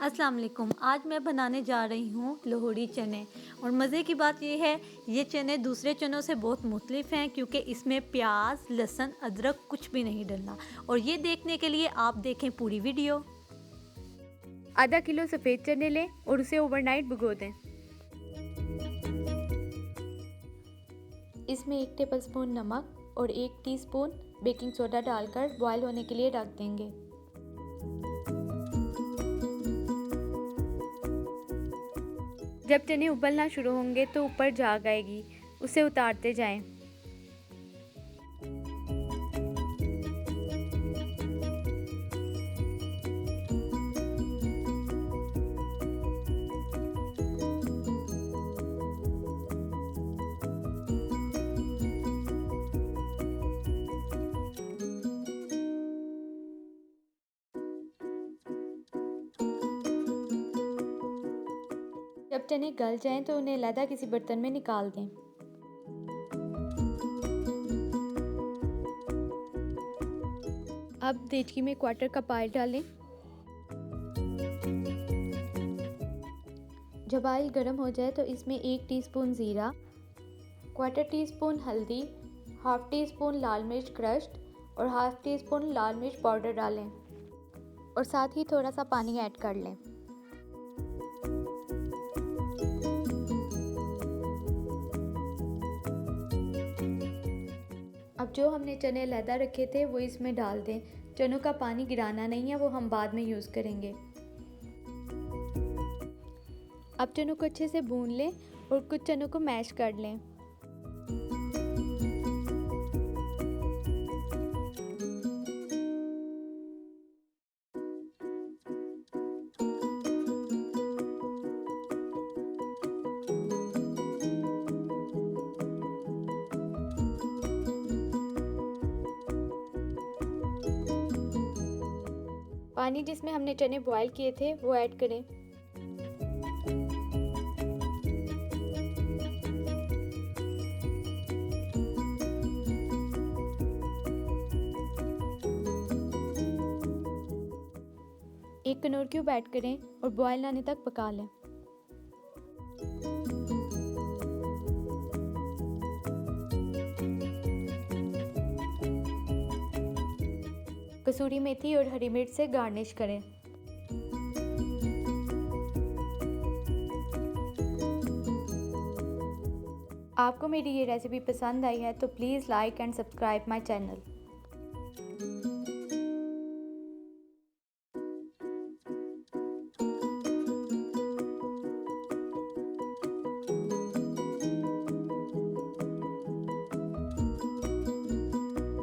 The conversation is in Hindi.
अस्सलाम वालेकुम। आज मैं बनाने जा रही हूँ लोहड़ी चने। और मज़े की बात यह है, ये चने दूसरे चनों से बहुत मुख्तलिफ हैं क्योंकि इसमें प्याज, लहसुन, अदरक कुछ भी नहीं डलना। और ये देखने के लिए आप देखें पूरी वीडियो। आधा किलो सफ़ेद चने लें और उसे ओवरनाइट भिगो दें। इसमें 1 टेबलस्पून नमक और 1 टीस्पून बेकिंग सोडा डालकर बॉयल होने के लिए रख देंगे। जब चने उबलना शुरू होंगे तो ऊपर झाग आएगी, उसे उतारते जाएं। जब चने गल जाएं तो उन्हें अलग किसी बर्तन में निकाल दें। अब देचकी में 1/4 कप ऑयल डालें। जब ऑयल गर्म हो जाए तो इसमें 1 टीस्पून ज़ीरा, 1/4 टीस्पून हल्दी, 1/2 टीस्पून लाल मिर्च क्रश्ड और 1/2 टीस्पून लाल मिर्च पाउडर डालें और साथ ही थोड़ा सा पानी ऐड कर लें। अब जो हमने चने अलहदा रखे थे वो इसमें डाल दें। चनों का पानी गिराना नहीं है, वो हम बाद में यूज़ करेंगे। अब चनों को अच्छे से भून लें और कुछ चनों को मैश कर लें। पानी जिसमें हमने चने बॉयल किए थे वो ऐड करें। एक कनौर क्यूब ऐड करें और बॉयल आने तक पका लें। कसूरी मेथी और हरी मिर्च से गार्निश करें। आपको मेरी ये रेसिपी पसंद आई है तो please like and subscribe my channel.